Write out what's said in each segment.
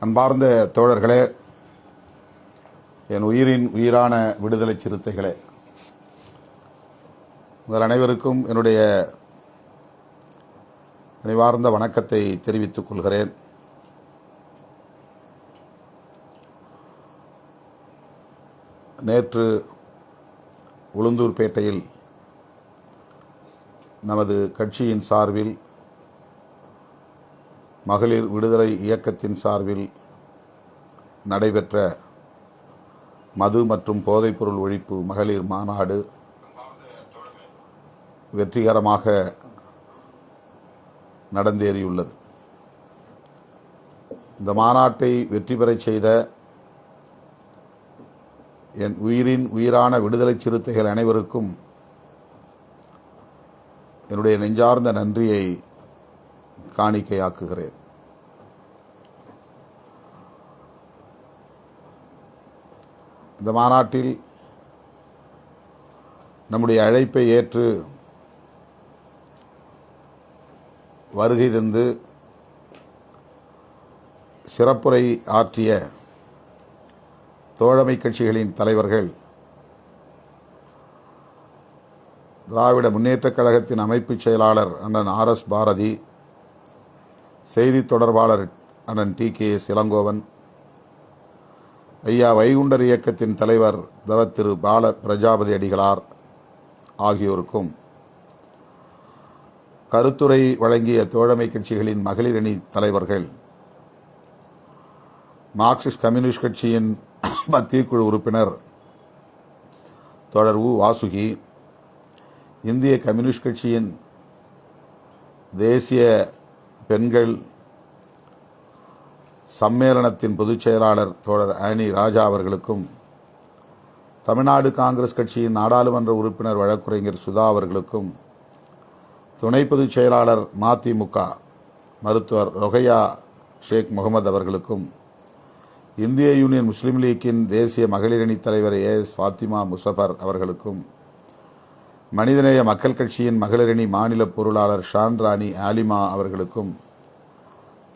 அன்பார்ந்த தோழர்களே, என் உயிரின் உயிரான விடுதலை சிறுத்தைகளே, உங்கள் அனைவருக்கும் என்னுடைய பணிவார்ந்த வணக்கத்தை தெரிவித்துக் கொள்கிறேன். நேற்று உளுந்தூர்பேட்டையில் நமது கட்சியின் சார்பில், மகளிர் விடுதலை இயக்கத்தின் சார்பில் நடைபெற்ற மது மற்றும் போதைப்பொருள் ஒழிப்பு மகளிர் மாநாடு வெற்றிகரமாக நடந்தேறியுள்ளது. இந்த மாநாட்டை வெற்றி பெறச் செய்த என் உயிரின் உயிரான விடுதலை சிறுத்தைகள் அனைவருக்கும் என்னுடைய நெஞ்சார்ந்த நன்றியை காணிக்கையாக்குகிறேன். இந்த மாநாட்டில் நம்முடைய அழைப்பை ஏற்று வருகை தந்து சிறப்புரை ஆற்றிய தோழமை கட்சிகளின் தலைவர்கள், திராவிட முன்னேற்றக் கழகத்தின் அமைப்புச் செயலாளர் அண்ணன் RS பாரதி, செய்தி தொடர்பாளர் அண்ணன் TKS இளங்கோவன், ஐயா வைகுண்டர் இயக்கத்தின் தலைவர் திரு பால பிரஜாபதி அடிகளார் ஆகியோருக்கும், கருத்துரை வழங்கிய தோழமை கட்சிகளின் மகளிர் அணி தலைவர்கள், மார்க்சிஸ்ட் கம்யூனிஸ்ட் கட்சியின் மத்திய குழு உறுப்பினர் தோழர் வாசுகி, இந்திய கம்யூனிஸ்ட் கட்சியின் தேசிய பெண்கள் சம்மேளனத்தின் பொதுச் செயலாளர் தோழர் ஆனி ராஜா அவர்களுக்கும், தமிழ்நாடு காங்கிரஸ் கட்சியின் நாடாளுமன்ற உறுப்பினர் வழக்குரைஞர் சுதா அவர்களுக்கும், துணை பொதுச் செயலாளர் மதிமுக மருத்துவர் ரொகையா ஷேக் முகமது அவர்களுக்கும், இந்திய யூனியன் முஸ்லீம் லீக்கின் தேசிய மகளிர் அணி தலைவர் AS ஃபாத்திமா முசஃபர் அவர்களுக்கும், மனிதநேய மக்கள் கட்சியின் மகளிர் அணி மாநில பொருளாளர் ஷான் ராணி ஆலிமா அவர்களுக்கும்,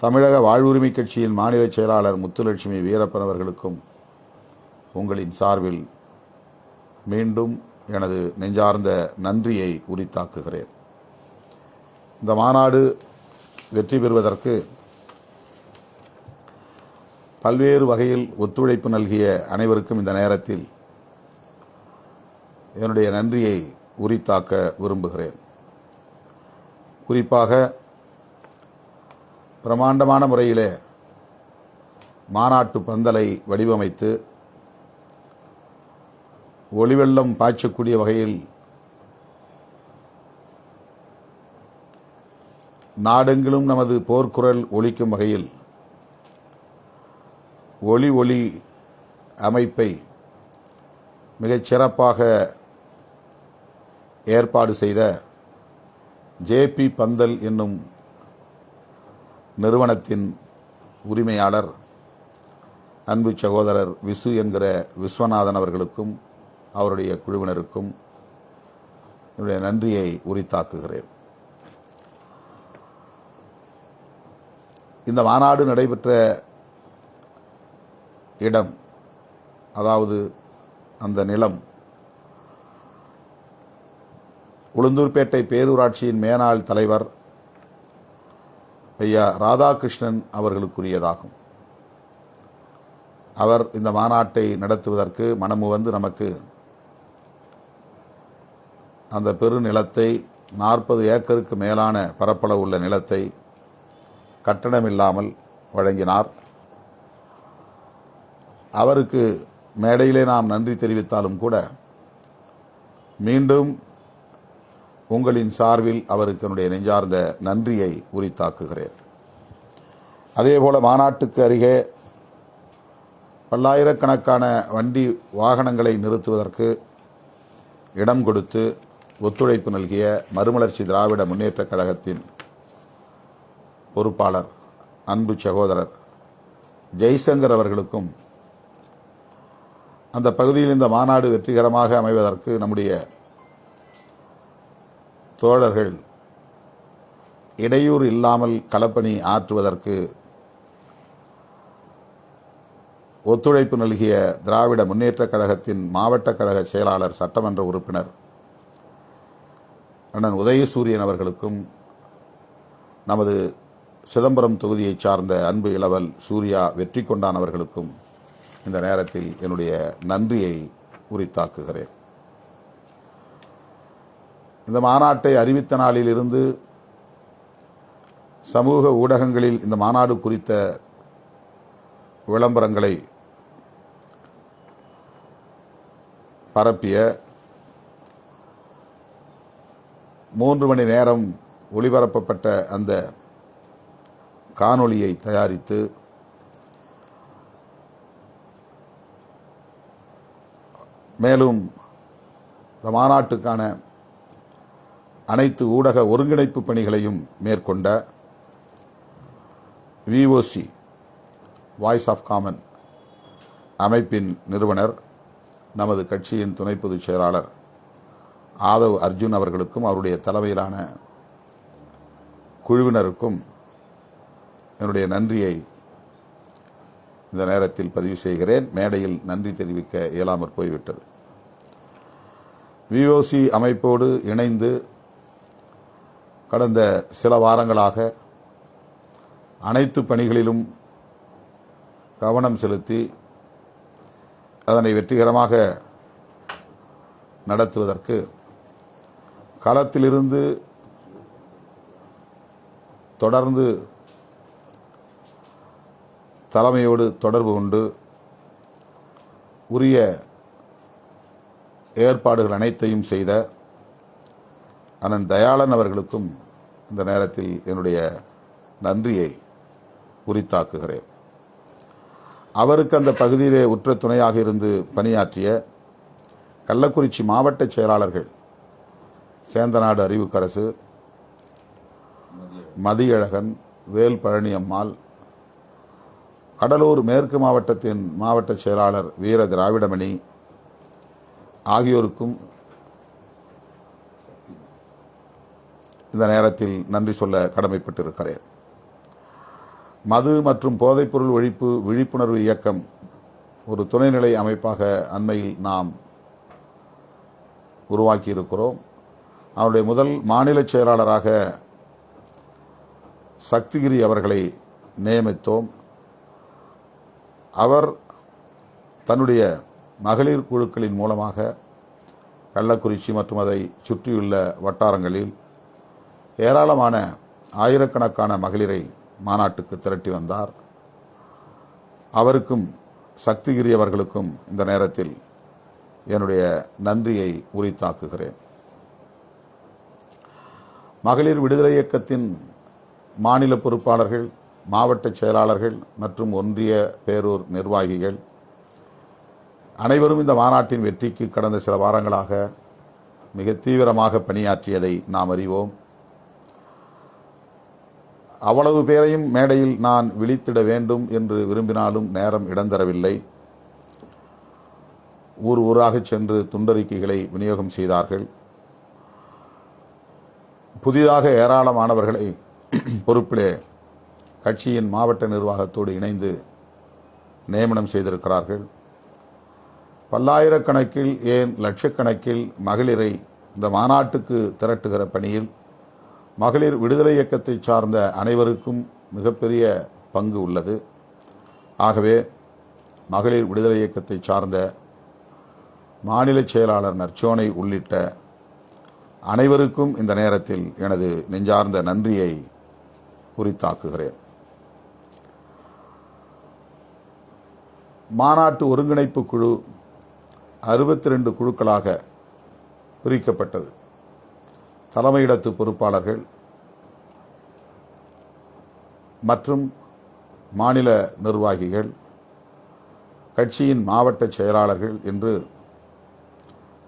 தமிழக வாழ்வுரிமை கட்சியின் மாநில செயலாளர் முத்துலட்சுமி வீரப்பன் அவர்களுக்கும் உங்களின் சார்பில் மீண்டும் எனது நெஞ்சார்ந்த நன்றியை உரித்தாக்குகிறேன். இந்த மாநாடு வெற்றி பெறுவதற்கு பல்வேறு வகையில் ஒத்துழைப்பு நல்கிய அனைவருக்கும் இந்த நேரத்தில் என்னுடைய நன்றியை உரித்தாக்க விரும்புகிறேன். குறிப்பாக பிரமாண்டமான முறையிலே மாநாட்டு பந்தலை வடிவமைத்து ஒளிவெள்ளம் பாய்ச்சக்கூடிய வகையில் நாடெங்கிலும் நமது போர்க்குரல் ஒலிக்கும் வகையில் ஒளி அமைப்பை மிகச் சிறப்பாக ஏற்பாடு செய்த JP பந்தல் என்னும் நிறுவனத்தின் உரிமையாளர் அன்பு சகோதரர் விசு என்கிற விஸ்வநாதன் அவர்களுக்கும் அவருடைய குழுவினருக்கும் என்னுடைய நன்றியை உரித்தாக்குகிறேன். இந்த மாநாடு நடைபெற்ற இடம், அதாவது அந்த நிலம், உளுந்தூர்பேட்டை பேரூராட்சியின் மேனாள் தலைவர் ஐயா ராதாகிருஷ்ணன் அவர்களுக்குரியதாகும். அவர் இந்த மாநாட்டை நடத்துவதற்கு மனமு வந்து நமக்கு அந்த பெருநிலத்தை, 40 ஏக்கருக்கு மேலான பரப்பளவு உள்ள நிலத்தை கட்டணமில்லாமல் வழங்கினார். அவருக்கு மேடையிலே நாம் நன்றி தெரிவித்தாலும் கூட மீண்டும் உங்களின் சார்பில் அவருக்கு என்னுடைய நெஞ்சார்ந்த நன்றியை உரித்தாக்குகிறேன். அதேபோல மாநாட்டுக்கு அருகே பல்லாயிரக்கணக்கான வண்டி வாகனங்களை நிறுத்துவதற்கு இடம் கொடுத்து ஒத்துழைப்பு நல்கிய மறுமலர்ச்சி திராவிட முன்னேற்றக் கழகத்தின் பொறுப்பாளர் அன்பு சகோதரர் ஜெய்சங்கர் அவர்களுக்கும், அந்த பகுதியில் இந்த மாநாடு வெற்றிகரமாக அமைவதற்கு நம்முடைய தோழர்கள் இடையூறு இல்லாமல் களப்பணி ஆற்றுவதற்கு ஒத்துழைப்பு நல்கிய திராவிட முன்னேற்றக் கழகத்தின் மாவட்ட கழக செயலாளர் சட்டமன்ற உறுப்பினர் அண்ணன் உதயசூரியன் அவர்களுக்கும், நமது சிதம்பரம் தொகுதியைச் சார்ந்த அன்பு இளவல் சூர்யா வெற்றி கொண்டான் அவர்களுக்கும் இந்த நேரத்தில் என்னுடைய நன்றியை உரித்தாக்குகிறேன். இந்த மாநாட்டை அறிவித்த நாளிலிருந்து சமூக ஊடகங்களில் இந்த மாநாடு குறித்த விளம்பரங்களை பரப்பிய 3 மணி நேரம் ஒளிபரப்பப்பட்ட அந்த காணொளியை தயாரித்து மேலும் இந்த மாநாட்டுக்கான அனைத்து ஊடக ஒருங்கிணைப்பு பணிகளையும் மேற்கொண்ட VOC வாய்ஸ் ஆஃப் காமன் அமைப்பின் நிறுவனர், நமது கட்சியின் துணை பொதுச் செயலாளர் ஆதவ் அர்ஜுன் அவர்களுக்கும் அவருடைய தலைமையிலான குழுவினருக்கும் என்னுடைய நன்றியை இந்த நேரத்தில் பதிவு செய்கிறேன். மேடையில் நன்றி தெரிவிக்க இயலாமற் போய்விட்டது. VOC அமைப்போடு இணைந்து கடந்த சில வாரங்களாக அனைத்து பணிகளிலும் கவனம் செலுத்தி அதனை வெற்றிகரமாக நடத்துவதற்கு களத்திலிருந்து தொடர்ந்து தலைமையோடு தொடர்பு கொண்டு உரிய ஏற்பாடுகள் அனைத்தையும் செய்த அண்ணன் தயாளன் அவர்களுக்கும் இந்த நேரத்தில் என்னுடைய நன்றியை உரித்தாக்குகிறேன். அவருக்கு அந்த பகுதியிலே உற்ற துணையாக இருந்து பணியாற்றிய கள்ளக்குறிச்சி மாவட்ட செயலாளர்கள் சேந்தநாடு அறிவுக்கரசு, மதியழகன், வேல் பழனியம்மாள், கடலூர் மேற்கு மாவட்டத்தின் மாவட்ட செயலாளர் வீர திராவிடமணி ஆகியோருக்கும் இந்த நேரத்தில் நன்றி சொல்ல கடமைப்பட்டிருக்கிறேன். மது மற்றும் போதைப்பொருள் ஒழிப்பு விழிப்புணர்வு இயக்கம் ஒரு துணைநிலை அமைப்பாக அண்மையில் நாம் உருவாக்கியிருக்கிறோம். அவருடைய முதல் மாநில செயலாளராக சக்திகிரி அவர்களை நியமித்தோம். அவர் தன்னுடைய மகளிர் குழுக்களின் மூலமாக கள்ளக்குறிச்சி மற்றும் அதை சுற்றியுள்ள வட்டாரங்களில் ஏராளமான ஆயிரக்கணக்கான மகளிரை மாநாட்டுக்கு திரட்டி வந்தார். அவருக்கும் சக்திகிரி அவர்களுக்கும் இந்த நேரத்தில் என்னுடைய நன்றியை உரித்தாக்குகிறேன். மகளிர் விடுதலை இயக்கத்தின் மாநில பொறுப்பாளர்கள், மாவட்ட செயலாளர்கள் மற்றும் ஒன்றிய பேரூர் நிர்வாகிகள் அனைவரும் இந்த மாநாட்டின் வெற்றிக்கு கடந்த சில வாரங்களாக மிக தீவிரமாக பணியாற்றியதை நாம் அறிவோம். அவ்வளவு பேரையும் மேடையில் நான் விழித்திட வேண்டும் என்று விரும்பினாலும் நேரம் இடந்தரவில்லை. ஊர் ஊராக சென்று துண்டறிக்கைகளை விநியோகம் செய்தார்கள். புதிதாக ஏராளமானவர்களை பொறுப்பிலே கட்சியின் மாவட்ட நிர்வாகத்தோடு இணைந்து நியமனம் செய்திருக்கிறார்கள். பல்லாயிரக்கணக்கில் ஏன் லட்சக்கணக்கில் மகளிரை இந்த மாநாட்டுக்கு திரட்டுகிற பணியில் மகளிர் விடுதலை இயக்கத்தை சார்ந்த அனைவருக்கும் மிகப்பெரிய பங்கு உள்ளது. ஆகவே மகளிர் விடுதலை இயக்கத்தை சார்ந்த மாநில செயலாளர் நற்சோனை உள்ளிட்ட அனைவருக்கும் இந்த நேரத்தில் எனது நெஞ்சார்ந்த நன்றியை உரித்தாக்குகிறேன். மாநாட்டு ஒருங்கிணைப்பு குழு 62 குழுக்களாக பிரிக்கப்பட்டது. தலைமையிடத்து பொறுப்பாளர்கள் மற்றும் மாநில நிர்வாகிகள், கட்சியின் மாவட்ட செயலாளர்கள் என்று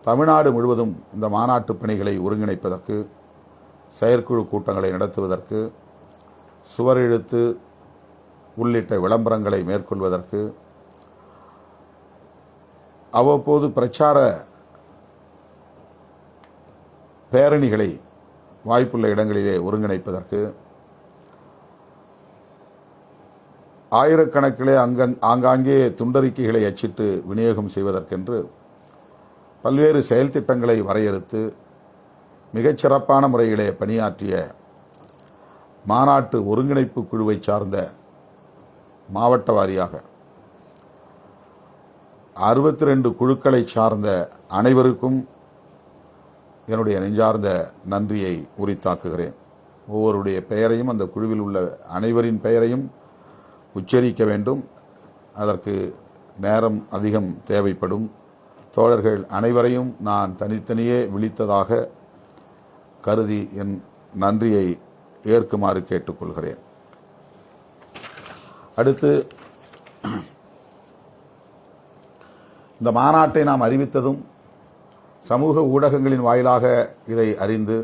தமிழ்நாடு முழுவதும் இந்த மாநாட்டு பணிகளை ஒருங்கிணைப்பதற்கு, செயற்குழு கூட்டங்களை நடத்துவதற்கு, சுவரெழுத்து உள்ளிட்ட விளம்பரங்களை மேற்கொள்வதற்கு, அவ்வப்போது பிரச்சார பேரணிகளை வாய்ப்புள்ள இடங்களிலே ஒருங்கிணைப்பதற்கு, ஆயிரக்கணக்கிலே ஆங்காங்கே துண்டறிக்கைகளை அச்சிட்டு விநியோகம் செய்வதற்கென்று பல்வேறு செயல் திட்டங்களை வரையறுத்து மிகச்சிறப்பான முறையிலே பணியாற்றிய மாநாட்டு ஒருங்கிணைப்பு குழுவை சார்ந்த மாவட்ட வாரியாக 62 குழுக்களை சார்ந்த அனைவருக்கும் என்னுடைய நெஞ்சார்ந்த நன்றியை உரித்தாக்குகிறேன். ஒவ்வொருடைய பெயரையும், அந்த குழுவில் உள்ள அனைவரின் பெயரையும் உச்சரிக்க வேண்டும். அதற்கு நேரம் அதிகம் தேவைப்படும். தோழர்கள் அனைவரையும் நான் தனித்தனியே விழித்ததாக கருதி என் நன்றியை ஏற்குமாறு கேட்டுக்கொள்கிறேன். அடுத்து, இந்த மாநாட்டை நாம் அறிவித்ததும் சமூக ஊடகங்களின் வாயிலாக இதை அறிந்து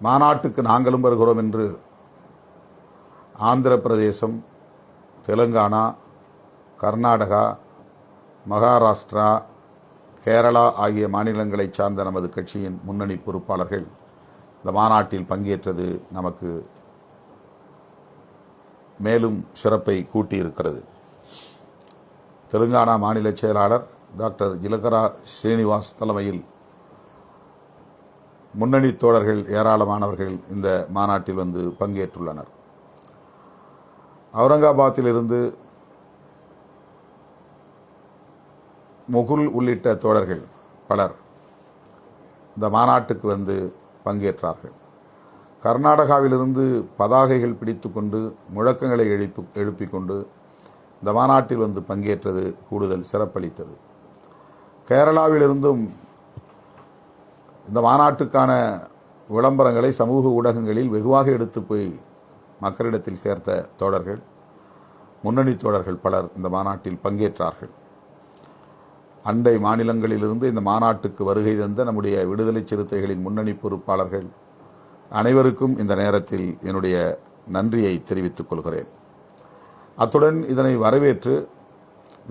மாநாட்டுக்கு நாங்களும் வருகிறோம் என்று ஆந்திர பிரதேசம், தெலுங்கானா, கர்நாடகா, மகாராஷ்டிரா, கேரளா ஆகிய மாநிலங்களைச் சார்ந்த நமது கட்சியின் முன்னணி பொறுப்பாளர்கள் இந்த மாநாட்டில் பங்கேற்றது நமக்கு மேலும் சிறப்பை கூட்டியிருக்கிறது. தெலுங்கானா மாநில செயலாளர் டாக்டர் ஜிலகரா ஸ்ரீனிவாஸ் தலைமையில் முன்னணி தோழர்கள் ஏராளமானவர்கள் இந்த மாநாட்டில் வந்து பங்கேற்றுள்ளனர். அவுரங்காபாத்திலிருந்து முகுல் உள்ளிட்ட தோழர்கள் பலர் இந்த மாநாட்டுக்கு வந்து பங்கேற்றார்கள். கர்நாடகாவிலிருந்து பதாகைகள் பிடித்து கொண்டு முழக்கங்களை எழுப்பிக் கொண்டு இந்த மாநாட்டில் வந்து பங்கேற்றது கூடுதல் சிறப்பளித்தது. கேரளாவிலிருந்தும் இந்த மாநாட்டுக்கான விளம்பரங்களை சமூக ஊடகங்களில் வெகுவாக எடுத்து போய் மக்களிடத்தில் சேர்த்த தோழர்கள், முன்னணி தோழர்கள் பலர் இந்த மாநாட்டில் பங்கேற்றார்கள். அண்டை மாநிலங்களிலிருந்து இந்த மாநாட்டுக்கு வருகை தந்த நம்முடைய விடுதலை சிறுத்தைகளின் முன்னணி பொறுப்பாளர்கள் அனைவருக்கும் இந்த நேரத்தில் என்னுடைய நன்றியை தெரிவித்துக் கொள்கிறேன். அத்துடன் இதனை வரவேற்று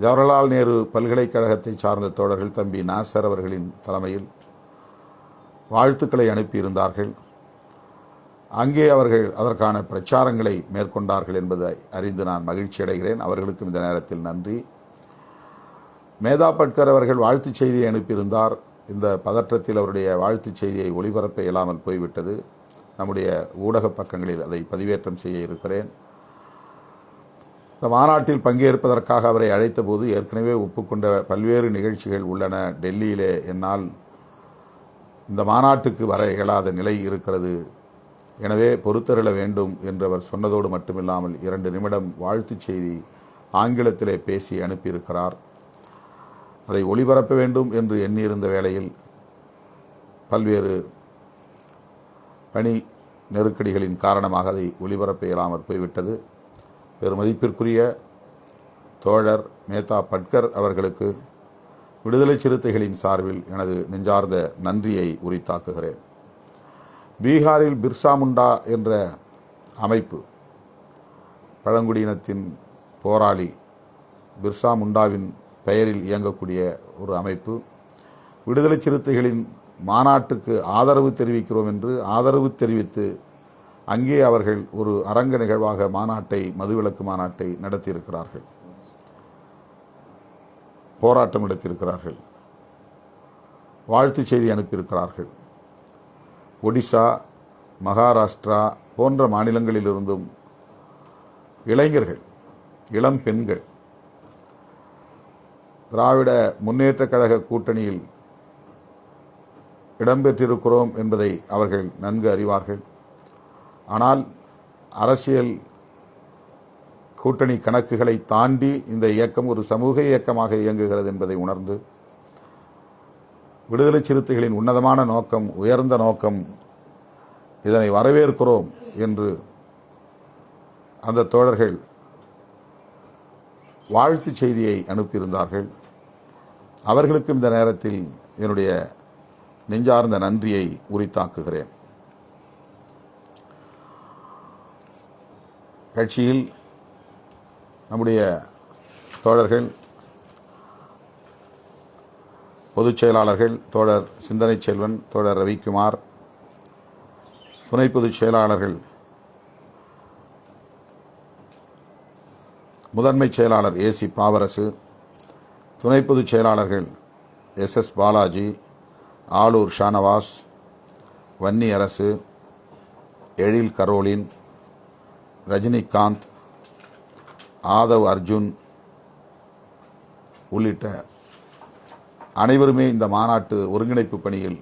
ஜவஹர்லால் நேரு பல்கலைக்கழகத்தை சார்ந்த தோழர்கள் தம்பி நாசர் அவர்களின் தலைமையில் வாழ்த்துக்களை அனுப்பியிருந்தார்கள். அங்கே அவர்கள் அதற்கான பிரச்சாரங்களை மேற்கொண்டார்கள் என்பதை அறிந்து நான் மகிழ்ச்சி அடைகிறேன். அவர்களுக்கும் இந்த நேரத்தில் நன்றி. மேதா பட்கர் அவர்கள் வாழ்த்துச் செய்தியை அனுப்பியிருந்தார். இந்த பதற்றத்தில் அவருடைய வாழ்த்துச் செய்தியை ஒளிபரப்ப இயலாமல் போய்விட்டது. நம்முடைய ஊடக பக்கங்களில் அதை பதிவேற்றம் செய்ய இருக்கிறேன். இந்த மாநாட்டில் பங்கேற்பதற்காக அவரை அழைத்த போது ஏற்கனவே ஒப்புக்கொண்ட பல்வேறு நிகழ்ச்சிகள் உள்ளன. டெல்லியிலே என்னால் இந்த மாநாட்டுக்கு வர இயலாத நிலை இருக்கிறது, எனவே பொறுத்தருள வேண்டும் என்று அவர் சொன்னதோடு மட்டுமில்லாமல் 2 நிமிடம் வாழ்த்துச் செய்தி ஆங்கிலத்திலே பேசி அனுப்பியிருக்கிறார். அதை ஒளிபரப்ப வேண்டும் என்று எண்ணியிருந்த வேளையில் பல்வேறு பணி நெருக்கடிகளின் காரணமாக அதை ஒளிபரப்ப இயலாமல் போய்விட்டது. பெருமதிப்பிற்குரிய தோழர் மேதா பட்கர் அவர்களுக்கு விடுதலை சிறுத்தைகளின் சார்பில் எனது நெஞ்சார்ந்த நன்றியை உரித்தாக்குகிறேன். பீகாரில் பிர்சா முண்டா என்ற அமைப்பு, பழங்குடியினத்தின் போராளி பிர்சா முண்டாவின் பெயரில் இயங்கக்கூடிய ஒரு அமைப்பு, விடுதலை சிறுத்தைகளின் மாநாட்டுக்கு ஆதரவு தெரிவிக்கிறோம் என்று ஆதரவு தெரிவித்து அங்கே அவர்கள் ஒரு அரங்க நிகழ்வாக மதுவிலக்கு மாநாட்டை நடத்தியிருக்கிறார்கள், போராட்டம் நடத்தியிருக்கிறார்கள், வாழ்த்துச் செய்தி அனுப்பியிருக்கிறார்கள். ஒடிசா, மகாராஷ்டிரா போன்ற மாநிலங்களிலிருந்தும் இளைஞர்கள், இளம் பெண்கள் திராவிட முன்னேற்றக் கழக கூட்டணியில் இடம்பெற்றிருக்கிறோம் என்பதை அவர்கள் நன்கு அறிவார்கள். ஆனால் அரசியல் கூட்டணி கணக்குகளை தாண்டி இந்த இயக்கம் ஒரு சமூக இயக்கமாக இயங்குகிறது என்பதை உணர்ந்து விடுதலை சிறுத்தைகளின் உன்னதமான நோக்கம், உயர்ந்த நோக்கம், இதனை வரவேற்கிறோம் என்று அந்த தோழர்கள் வாழ்த்துச் செய்தியை அனுப்பியிருந்தார்கள். அவர்களுக்கும் இந்த நேரத்தில் என்னுடைய நெஞ்சார்ந்த நன்றியை உரித்தாக்குகிறேன். கட்சியில் நம்முடைய தோழர்கள், பொதுச் செயலாளர்கள் தோழர் சிந்தனை செல்வன், தோழர் ரவிக்குமார், துணை பொதுச் செயலாளர்கள் முதன்மைச் செயலாளர் ஏசி பாவரசு, துணை பொதுச் செயலாளர்கள் எஸ் பாலாஜி, ஆலூர் ஷானவாஸ், வன்னி அரசு, எழில் கரோலின், ரஜினிகாந்த், ஆதவ் அர்ஜுன் உள்ளிட்ட அனைவருமே இந்த மாநாட்டு ஒருங்கிணைப்பு பணியில்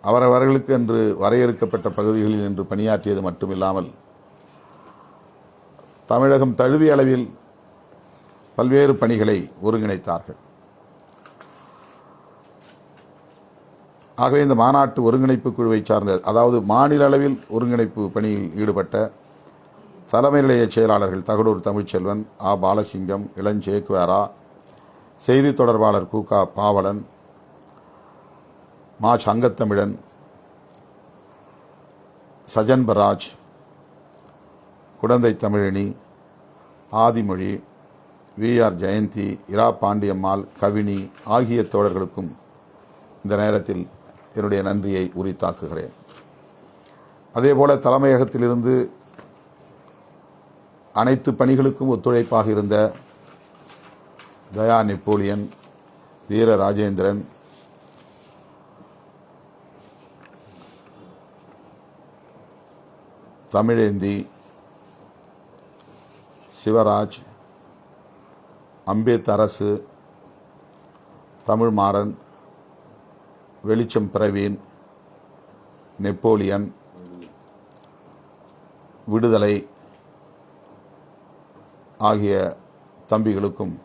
அவரவர்களுக்கு என்று வரையறுக்கப்பட்ட பகுதிகளில் நின்று பணியாற்றியது மட்டுமில்லாமல் தமிழகம் தழுவிய அளவில் பல்வேறு பணிகளை ஒருங்கிணைத்தார்கள். ஆகவே இந்த மாநாட்டு ஒருங்கிணைப்பு குழுவை சார்ந்த, அதாவது மாநில அளவில் ஒருங்கிணைப்பு பணியில் ஈடுபட்ட தலைமை நிலைய செயலாளர்கள் தகடூர் தமிழ்ச்செல்வன், ஆ பாலசிங்கம், இளஞ்சேக்வேரா, செய்தி தொடர்பாளர் கு.க. பாவலன், மா சங்கத்தமிழன், சஜன்பராஜ், குடந்தை தமிழினி, ஆதிமொழி, வி.ஆர். ஜெயந்தி, இரா பாண்டியம்மாள், கவினி ஆகிய தோழர்களுக்கும் இந்த நேரத்தில் என்னுடைய நன்றியை உரித்தாக்குகிறேன். அதேபோல தலைமையகத்திலிருந்து அனைத்து பணிகளுக்கும் ஒத்துழைப்பாக இருந்த தயா நெப்போலியன், வீர ராஜேந்திரன், தமிழேந்தி, சிவராஜ், அம்பேத் அரசு, தமிழ்மாறன், வெளிச்சம் பிரவீன், நெப்போலியன், விடுதலை ஆகிய தம்பிகளுக்கும்,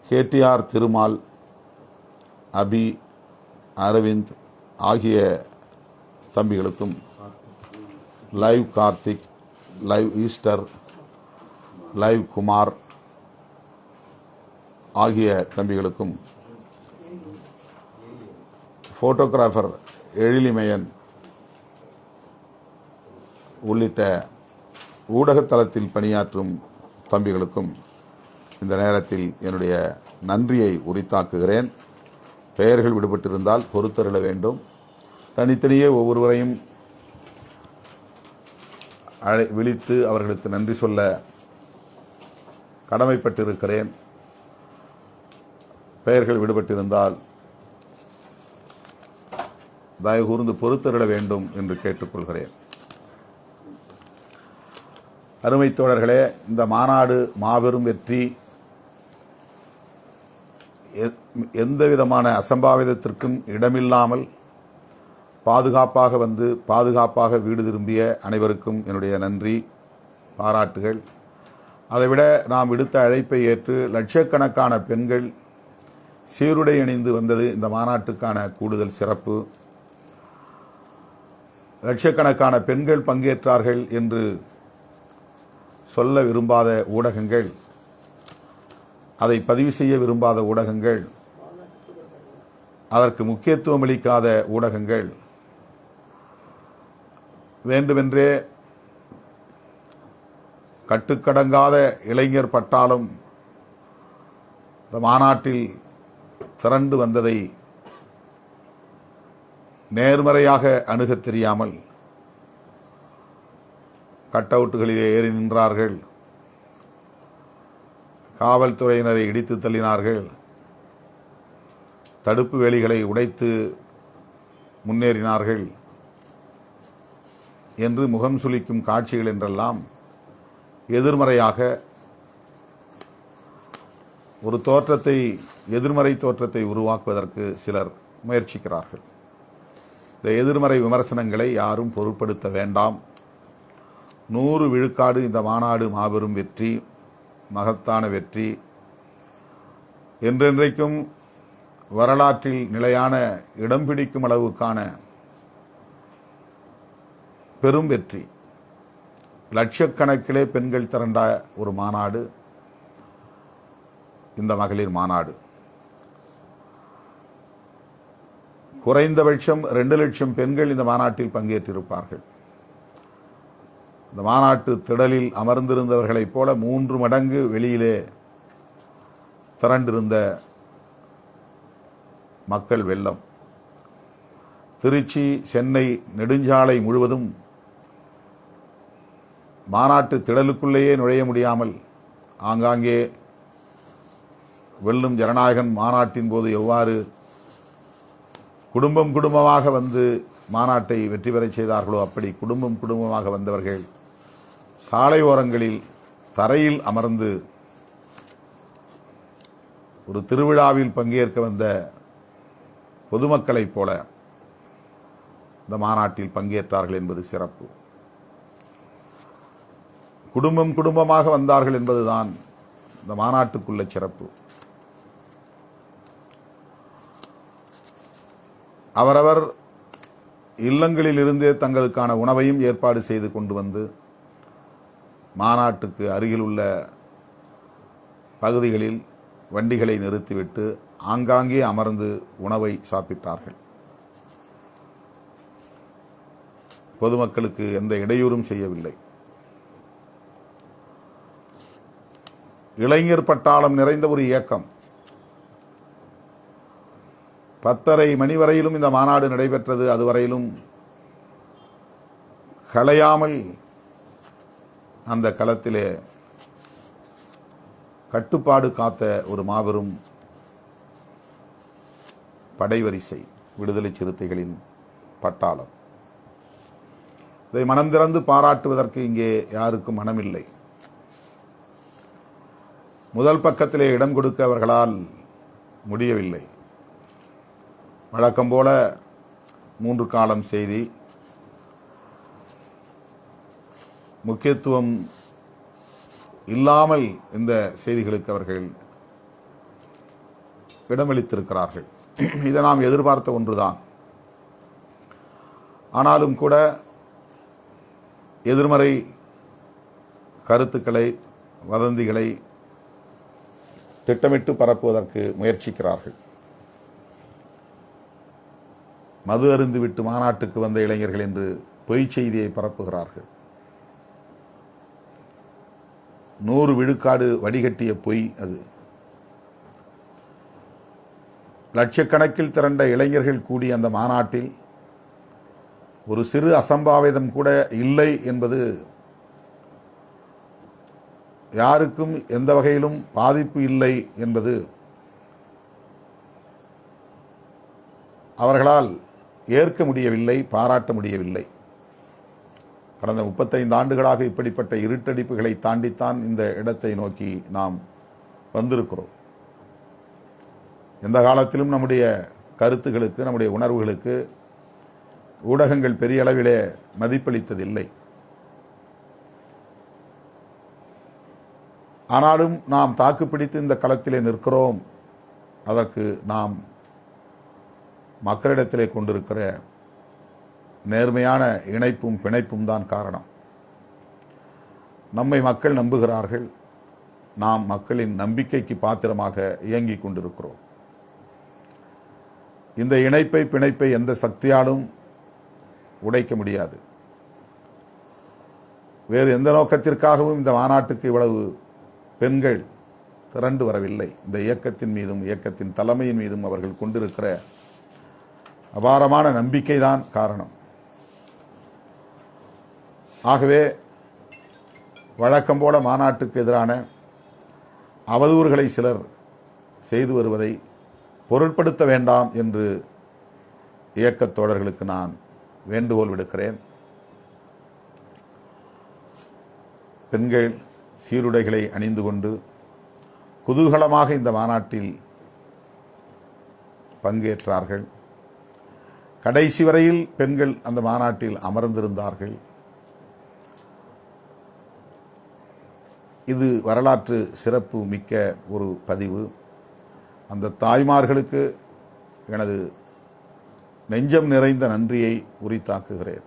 கேடிஆர் திருமால், அபி, அரவிந்த் ஆகிய தம்பிகளுக்கும், live Karthik, live Easter, live Kumar ஆகிய தம்பிகளுக்கும், போட்டோகிராஃபர் எழிலிமயன் உள்ளிட்ட ஊடகத்தளத்தில் பணியாற்றும் தம்பிகளுக்கும் இந்த நேரத்தில் என்னுடைய நன்றியை உரித்தாக்குகிறேன். பெயர்கள் விடுபட்டிருந்தால் பொறுத்தருள வேண்டும். தனித்தனியே ஒவ்வொருவரையும் விழித்து அவர்களுக்கு நன்றி சொல்ல கடமைப்பட்டிருக்கிறேன். பெயர்கள் விடுபட்டிருந்தால் தயவு கூர்ந்து பொறுத்தருள வேண்டும் என்று கேட்டுக்கொள்கிறேன். அருமை தோழர்களே, இந்த மாநாடு மாபெரும் வெற்றி. எந்த விதமான அசம்பாவிதத்திற்கும் இடமில்லாமல் பாதுகாப்பாக வந்து பாதுகாப்பாக வீடு திரும்பிய அனைவருக்கும் என்னுடைய நன்றி, பாராட்டுகள். அதைவிட நாம் விடுத்த அழைப்பை ஏற்று லட்சக்கணக்கான பெண்கள் சீருடை அணிந்து வந்தது இந்த மாநாட்டுக்கான கூடுதல் சிறப்பு. லட்சக்கணக்கான பெண்கள் பங்கேற்றார்கள் என்று சொல்ல விரும்பாத ஊடகங்கள், அதை பதிவு செய்ய விரும்பாத ஊடகங்கள், அதற்கு முக்கியத்துவம் அளிக்காத ஊடகங்கள் வேண்டுமென்றே கட்டுக்கடங்காத இளைஞர் பட்டாளம் இந்த மாநாட்டில் திரண்டு வந்ததை நேர்மறையாக அணுகத் தெரியாமல் கட் அவுட்டுகளிலே ஏறி நின்றார்கள், காவல்துறையினரை இடித்து தள்ளினார்கள், தடுப்பு வேலிகளை உடைத்து முன்னேறினார்கள் என்று முகம் சுளிக்கும் காட்சிகள் என்றெல்லாம் எதிர்மறையாக ஒரு தோற்றத்தை, எதிர்மறை தோற்றத்தை உருவாக்குவதற்கு சிலர் முயற்சிக்கிறார்கள். இந்த எதிர்மறை விமர்சனங்களை யாரும் பொருட்படுத்த வேண்டாம். 100 விழுக்காடு இந்த மாநாடு மாபெரும் வெற்றி, மகத்தான வெற்றி, என்றென்றைக்கும் வரலாற்றில் நிலையான இடம் பிடிக்கும் அளவுக்கான பெரும் வெற்றி. லட்சக்கணக்கிலே பெண்கள் திரண்ட ஒரு மாநாடு இந்த மகளிர் மாநாடு. குறைந்தபட்சம் 2 லட்சம் பெண்கள் இந்த மாநாட்டில் பங்கேற்றிருப்பார்கள். இந்த மாநாட்டு திடலில் அமர்ந்திருந்தவர்களைப் போல 3 மடங்கு வெளியிலே திரண்டிருந்த மக்கள் வெள்ளம். திருச்சி, சென்னை நெடுஞ்சாலை முழுவதும் மாநாட்டு திடலுக்குள்ளேயே நுழைய முடியாமல் ஆங்காங்கே வெல்லும் ஜனநாயகன் மாநாட்டின் போது எவ்வாறு குடும்பம் குடும்பமாக வந்து மாநாட்டை வெற்றி பெறச் செய்தார்களோ அப்படி குடும்பம் குடும்பமாக வந்தவர்கள் சாலை ஓரங்களில் தரையில் அமர்ந்து ஒரு திருவிழாவில் பங்கேற்க வந்த பொதுமக்களைப் போல இந்த மாநாட்டில் பங்கேற்றார்கள் என்பது சிறப்பு. குடும்பம் குடும்பமாக வந்தார்கள் என்பதுதான் இந்த மாநாட்டுக்குள்ள சிறப்பு. அவரவர் இல்லங்களில் இருந்தே தங்களுக்கான உணவையும் ஏற்பாடு செய்து கொண்டு வந்து மாநாட்டுக்கு அருகில் உள்ள பகுதிகளில் வண்டிகளை நிறுத்திவிட்டு ஆங்காங்கே அமர்ந்து உணவை சாப்பிட்டார்கள். பொதுமக்களுக்கு எந்த இடையூறும் செய்யவில்லை. இளைஞர் பட்டாளம் நிறைந்த ஒரு இயக்கம். 10:30 மணி வரையிலும் இந்த மாநாடு நடைபெற்றது. அதுவரையிலும் களையாமல் அந்த களத்திலே கட்டுப்பாடு காத்த ஒரு மாபெரும் படைவரிசை விடுதலை சிறுத்தைகளின் பட்டாளம். இதை மனம் திறந்து பாராட்டுவதற்கு இங்கே யாருக்கும் மனமில்லை. முதல் பக்கத்திலே இடம் கொடுக்க அவர்களால் முடியவில்லை. வழக்கம் போல 3 காலம் செய்தி, முக்கியத்துவம் இல்லாமல் இந்த செய்திகளுக்கு அவர்கள் இடமளித்திருக்கிறார்கள். இதை நாம் எதிர்பார்த்த ஒன்றுதான். ஆனாலும் கூட எதிர்மறை கருத்துக்களை, வதந்திகளை திட்டமிட்டு பரப்புவதற்கு முயற்சிக்கிறார்கள். மது அருந்துவிட்டு மாநாட்டுக்கு வந்த இளைஞர்கள் என்று பொய் செய்தியை பரப்புகிறார்கள். 100 விழுக்காடு வடிகட்டிய பொய் அது. லட்சக்கணக்கில் திரண்ட இளைஞர்கள் கூடிய அந்த மாநாட்டில் ஒரு சிறு அசம்பாவிதம் கூட இல்லை என்பது யாருக்கும் எந்த வகையிலும் பாதிப்பு இல்லை என்பது அவர்களால் ஏற்க முடியவில்லை, பாராட்ட முடியவில்லை. கடந்த 35 ஆண்டுகளாக இப்படிப்பட்ட இருட்டடிப்புகளை தாண்டித்தான் இந்த இடத்தை நோக்கி நாம் வந்திருக்கிறோம். எந்த காலத்திலும் நம்முடைய கருத்துகளுக்கு, நம்முடைய உணர்வுகளுக்கு ஊடகங்கள் பெரிய அளவிலே மதிப்பளித்ததில்லை. ஆனாலும் நாம் தாக்குப்பிடித்து இந்த களத்திலே நிற்கிறோம். அதற்கு நாம் மக்களிடத்திலே கொண்டிருக்கிற நேர்மையான இணைப்பும் பிணைப்பும் தான் காரணம். நம்மை மக்கள் நம்புகிறார்கள். நாம் மக்களின் நம்பிக்கைக்கு பாத்திரமாக இயங்கிக் கொண்டிருக்கிறோம். இந்த இணைப்பை, பிணைப்பை எந்த சக்தியாலும் உடைக்க முடியாது. வேறு எந்த நோக்கத்திற்காகவும் இந்த மாநாட்டுக்கு இவ்வளவு பெண்கள் திரண்டு வரவில்லை. இந்த இயக்கத்தின் மீதும், இயக்கத்தின் தலைமையின் மீதும் அவர்கள் கொண்டிருக்கிற அபாரமான நம்பிக்கைதான் காரணம். ஆகவே வழக்கம் போல மாநாட்டுக்கு எதிரான அவதூறுகளை சிலர் செய்து வருவதை பொருட்படுத்த வேண்டாம் என்று இயக்கத் தோழர்களுக்கு நான் வேண்டுகோள் விடுக்கிறேன். பெண்கள் சீருடைகளை அணிந்து கொண்டு குதூகலமாக இந்த மாநாட்டில் பங்கேற்றார்கள். கடைசி வரையில் பெண்கள் அந்த மாநாட்டில் அமர்ந்திருந்தார்கள். இது வரலாற்று சிறப்பு மிக்க ஒரு பதிவு. அந்த தாய்மார்களுக்கு எனது நெஞ்சம் நிறைந்த நன்றியை உரித்தாக்குகிறேன்.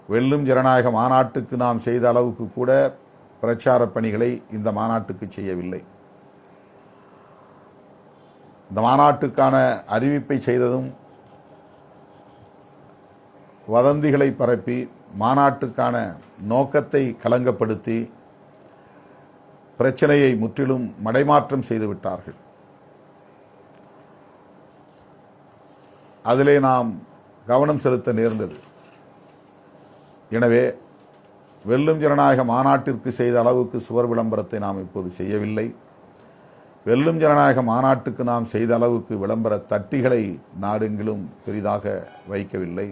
வெல்லும் ஜனநாயக மாநாட்டுக்கு நாம் செய்த அளவுக்கு கூட பிரச்சார பணிகளை இந்த மாநாட்டுக்கு செய்யவில்லை. இந்த மாநாட்டுக்கான அறிவிப்பை செய்ததும் வதந்திகளை பரப்பி மாநாட்டுக்கான நோக்கத்தை களங்கப்படுத்தி பிரச்சனையை முற்றிலும் மடைமாற்றம் செய்துவிட்டார்கள். அதிலே நாம் கவனம் செலுத்த நேர்ந்தது. எனவே வெல்லும் ஜனநாயக மாநாட்டிற்கு செய்த அளவுக்கு சுவர் விளம்பரத்தை நாம் இப்போது செய்யவில்லை. வெல்லும் ஜனநாயக மாநாட்டுக்கு நாம் செய்த அளவுக்கு விளம்பர தட்டிகளை நாடெங்கிலும் பெரிதாக வைக்கவில்லை.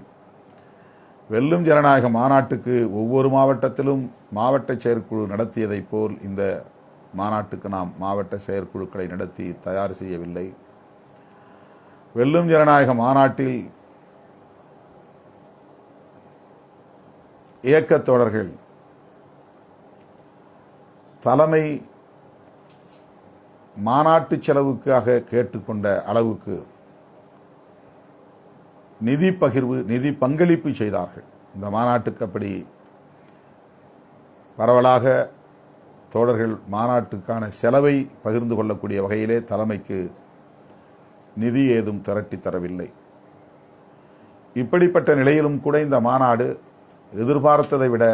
வெல்லும் ஜனநாயக மாநாட்டுக்கு ஒவ்வொரு மாவட்டத்திலும் மாவட்ட செயற்குழு நடத்தியதைப் போல் இந்த மாநாட்டுக்கு நாம் மாவட்ட செயற்குழுக்களை நடத்தி தயார் செய்யவில்லை. வெல்லும் ஜனநாயக மாநாட்டில் இயக்கத் தோழர்கள் தலைமை மாநாட்டு செலவுக்காக கேட்டுக்கொண்ட அளவுக்கு நிதி பகிர்வு, நிதி பங்களிப்பு செய்தார்கள். இந்த மாநாட்டுக்கு அப்படி பரவலாக தோழர்கள் மாநாட்டுக்கான செலவை பகிர்ந்து கொள்ளக்கூடிய வகையிலே தலைமைக்கு நிதி ஏதும் திரட்டி தரவில்லை. இப்படிப்பட்ட நிலையிலும் கூட இந்த மாநாடு எதிர்பார்த்ததை விட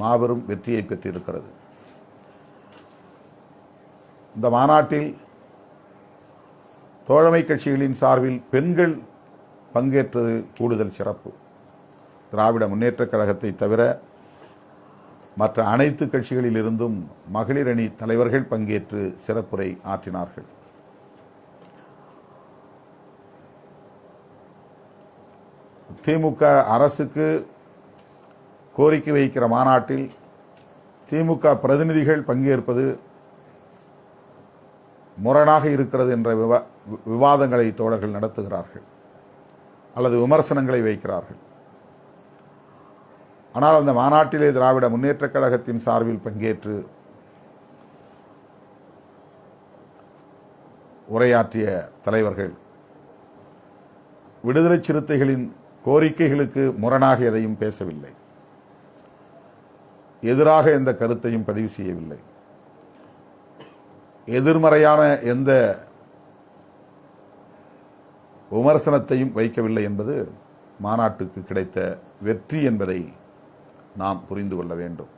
மாபெரும் வெற்றியை பெற்றிருக்கிறது. இந்த மாநாட்டில் தோழமை கட்சிகளின் சார்பில் பெண்கள் பங்கேற்றது கூடுதல் சிறப்பு. திராவிட முன்னேற்றக் கழகத்தை தவிர மற்ற அனைத்து கட்சிகளில் இருந்தும் மகளிர் அணி தலைவர்கள் பங்கேற்று சிறப்புரை ஆற்றினார்கள். திமுக அரசுக்கு கோரிக்கை வைக்கிற மாநாட்டில் திமுக பிரதிநிதிகள் பங்கேற்பது முரணாக இருக்கிறது என்ற விவாதங்களை தோழர்கள் நடத்துகிறார்கள் அல்லது விமர்சனங்களை வைக்கிறார்கள். ஆனால் அந்த மாநாட்டிலே திராவிட முன்னேற்றக் கழகத்தின் சார்பில் பங்கேற்று உரையாற்றிய தலைவர்கள் விடுதலை சிறுத்தைகளின் கோரிக்கைகளுக்கு முரணாக எதையும் பேசவில்லை, எதிராக எந்த கருத்தையும் பதிவு செய்யவில்லை, எதிர்மறையான எந்த விமர்சனத்தையும் வைக்கவில்லை என்பது மாநாட்டுக்கு கிடைத்த வெற்றி என்பதை நாம் புரிந்து கொள்ள வேண்டும்.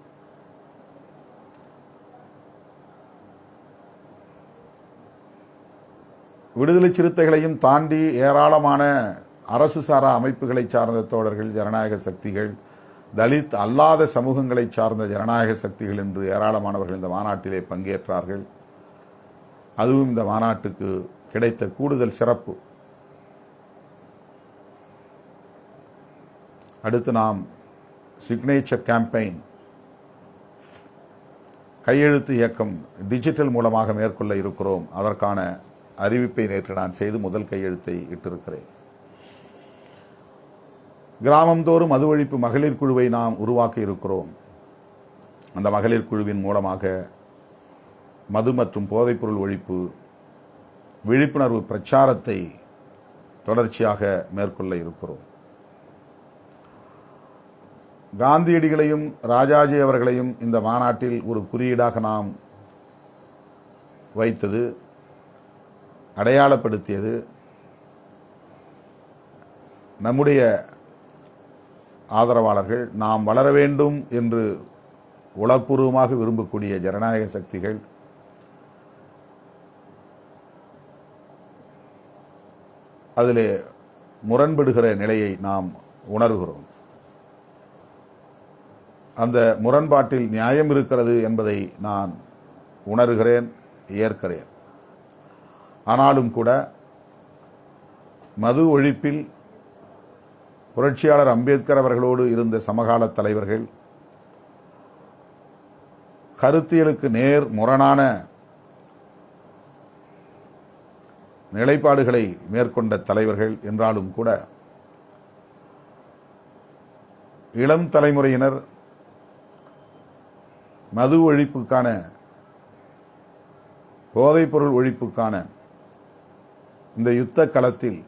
விடுதலை சிறுத்தைகளையும் தாண்டி ஏராளமான அரசு சாரா அமைப்புகளை சார்ந்த தோழர்கள், ஜனநாயக சக்திகள், தலித் அல்லாத சமூகங்களை சார்ந்த ஜனநாயக சக்திகள் என்று ஏராளமானவர்கள் இந்த மாநாட்டிலே பங்கேற்றார்கள். அதுவும் இந்த மாநாட்டுக்கு கிடைத்த கூடுதல் சிறப்பு. அடுத்து நாம் சிக்னேச்சர் கேம்பெயின் கையெழுத்து இயக்கம் டிஜிட்டல் மூலமாக மேற்கொள்ள இருக்கிறோம். அதற்கான அறிவிப்பை நேற்று நான் செய்து முதல் கையெழுத்தை இட்டிருக்கிறேன். கிராமந்தோறும் மது ஒழிப்பு மகளிர் குழுவை நாம் உருவாக்க இருக்கிறோம். அந்த மகளிர் குழுவின் மூலமாக மது மற்றும் போதைப்பொருள் ஒழிப்பு விழிப்புணர்வு பிரச்சாரத்தை தொடர்ச்சியாக மேற்கொள்ள இருக்கிறோம். காந்தியடிகளையும் ராஜாஜி அவர்களையும் இந்த மாநாட்டில் ஒரு குறியீடாக நாம் வைத்தது, அடையாளப்படுத்தியது நம்முடைய ஆதரவாளர்கள், நாம் வளர வேண்டும் என்று உளப்பூர்வமாக விரும்பக்கூடிய ஜனநாயக சக்திகள் அதிலே முரண்படுகிற நிலையை நாம் உணர்கிறோம். அந்த முரண்பாட்டில் நியாயம் இருக்கிறது என்பதை நான் உணர்கிறேன், ஏற்கிறேன். ஆனாலும் கூட மது ஒழிப்பில் புரட்சியாளர் அம்பேத்கர் அவர்களோடு இருந்த சமகால தலைவர்கள், கருத்தியலுக்கு நேர் முரணான நிலைப்பாடுகளை மேற்கொண்ட தலைவர்கள் என்றாலும் கூட இளம் தலைமுறையினர் மது ஒழிப்புக்கான, போதைப்பொருள் ஒழிப்புக்கான இந்த யுத்த களத்தில்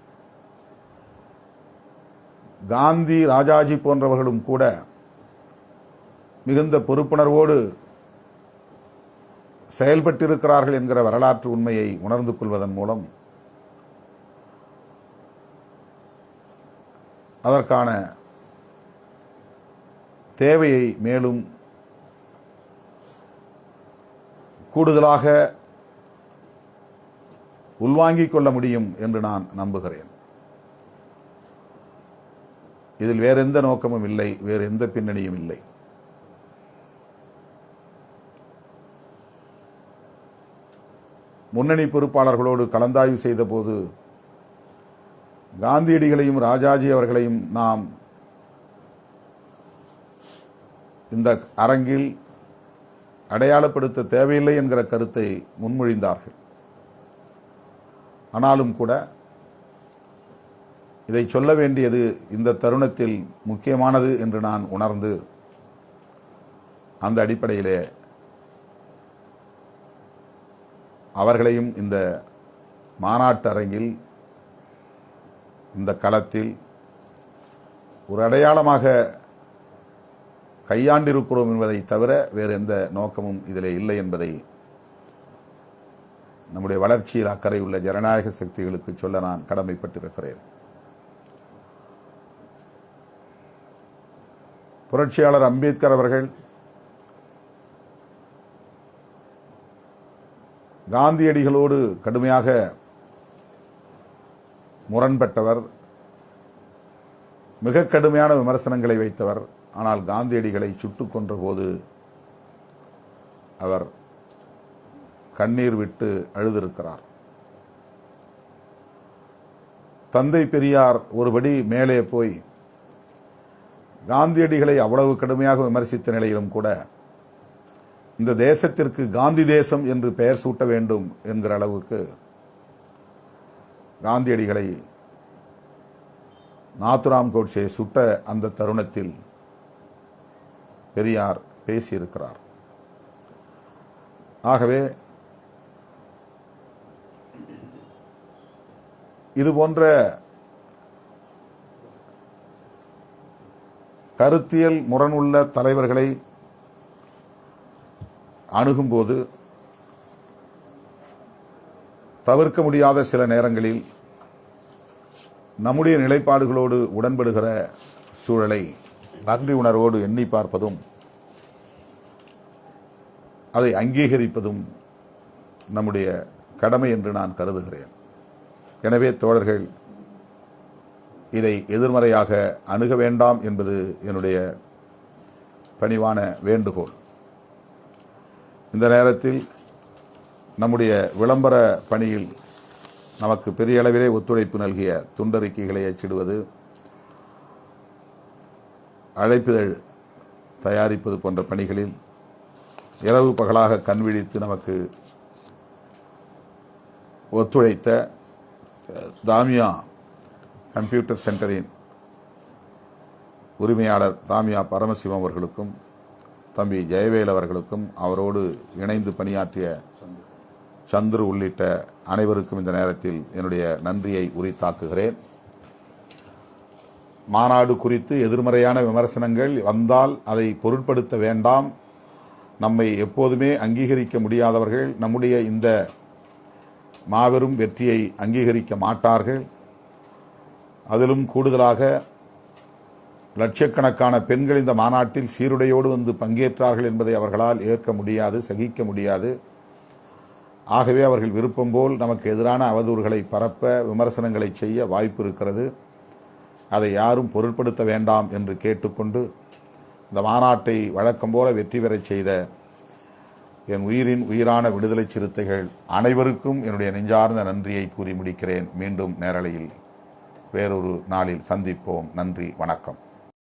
காந்தி, ராஜாஜி போன்றவர்களும் கூட மிகுந்த பொறுப்புணர்வோடு செயல்பட்டிருக்கிறார்கள் என்கிற வரலாற்று உண்மையை உணர்ந்து கொள்வதன் மூலம் அதற்கான தேவையை மேலும் கூடுதலாக உள்வாங்கிக் கொள்ள முடியும் என்று நான் நம்புகிறேன். இதில் வேறு எந்த நோக்கமும் இல்லை, வேறு எந்த பின்னணியும் இல்லை. முன்னணி பொறுப்பாளர்களோடு கலந்தாய்வு செய்த போது காந்தியடிகளையும் ராஜாஜி அவர்களையும் நாம் இந்த அரங்கில் அடையாளப்படுத்த தேவையில்லை என்கிற கருத்தை முன்மொழிந்தார்கள். ஆனாலும் கூட இதை சொல்ல வேண்டியது இந்த தருணத்தில் முக்கியமானது என்று நான் உணர்ந்து அந்த அடிப்படையிலே அவர்களையும் இந்த மாநாட்டு அரங்கில் இந்த களத்தில் ஒரு அடையாளமாக கையாண்டிருக்கிறோம் என்பதை தவிர வேறு எந்த நோக்கமும் இதிலே இல்லை என்பதை நம்முடைய வளர்ச்சியில் அக்கறை உள்ள ஜனநாயக சக்திகளுக்கு சொல்ல நான் கடமைப்பட்டிருக்கிறேன். புரட்சியாளர் அம்பேத்கர் அவர்கள் காந்தியடிகளோடு கடுமையாக முரண்பட்டவர், மிக கடுமையான விமர்சனங்களை வைத்தவர். ஆனால் காந்தியடிகளை சுட்டுக் கொன்ற போது அவர் கண்ணீர் விட்டு அழுதிருக்கிறார். தந்தை பெரியார் ஒருபடி மேலே போய் காந்தியடிகளை அவ்வளவு கடுமையாக விமர்சித்த நிலையிலும் கூட இந்த தேசத்திற்கு காந்தி தேசம் என்று பெயர் சூட்ட வேண்டும் என்கிற அளவுக்கு காந்தியடிகளை நாத்துராம் கோட்சே சுட்ட அந்த தருணத்தில் பெரியார் பேசியிருக்கிறார். ஆகவே இதுபோன்ற கருத்தியல் முரணுள்ள தலைவர்களை அணுகும்போது தவிர்க்க முடியாத சில நேரங்களில் நம்முடைய நிலைப்பாடுகளோடு உடன்படுகிற சூழலை நன்றி உணர்வோடு எண்ணி பார்ப்பதும் அதை அங்கீகரிப்பதும் நம்முடைய கடமை என்று நான் கருதுகிறேன். எனவே தோழர்கள், இதை எதிர்மறையாக அணுக வேண்டாம் என்பது என்னுடைய பணிவான வேண்டுகோள். இந்த நேரத்தில் நம்முடைய விளம்பர பணியில் நமக்கு பெரிய அளவிலே ஒத்துழைப்பு நல்கிய துண்டறிக்கைகளை அச்சிடுவது, அழைப்பிதழ் தயாரிப்பது போன்ற பணிகளில் இரவு பகலாக கண்விழித்து நமக்கு ஒத்துழைத்த தாமியா கம்ப்யூட்டர் சென்டரின் உரிமையாளர் தாமியா பரமசிவம் அவர்களுக்கும் தம்பி ஜெயவேல் அவர்களுக்கும் அவரோடு இணைந்து பணியாற்றிய சந்துரு உள்ளிட்ட அனைவருக்கும் இந்த நேரத்தில் என்னுடைய நன்றியை உரித்தாக்குகிறேன். மாநாடு குறித்து எதிர்மறையான விமர்சனங்கள் வந்தால் அதை பொருட்படுத்த வேண்டாம். நம்மை எப்போதுமே அங்கீகரிக்க முடியாதவர்கள் நம்முடைய இந்த மாபெரும் வெற்றியை அங்கீகரிக்க மாட்டார்கள். அதிலும் கூடுதலாக லட்சக்கணக்கான பெண்கள் இந்த மாநாட்டில் சீருடையோடு வந்து பங்கேற்றார்கள் என்பதை அவர்களால் ஏற்க முடியாது, சகிக்க முடியாது. ஆகவே அவர்கள் விருப்பம் போல் நமக்கு எதிரான அவதூறுகளை பரப்ப, விமர்சனங்களை செய்ய வாய்ப்பு இருக்கிறது. அதை யாரும் பொருட்படுத்த வேண்டாம் என்று கேட்டுக்கொண்டு இந்த மாநாட்டை வழக்கம் போல வெற்றி பெறச் செய்த என் உயிரின் உயிரான விடுதலை சிறுத்தைகள் அனைவருக்கும் என்னுடைய நெஞ்சார்ந்த நன்றியை கூறி முடிக்கிறேன். மீண்டும் நேரலையில் வேறொரு நாளில் சந்திப்போம். நன்றி, வணக்கம்.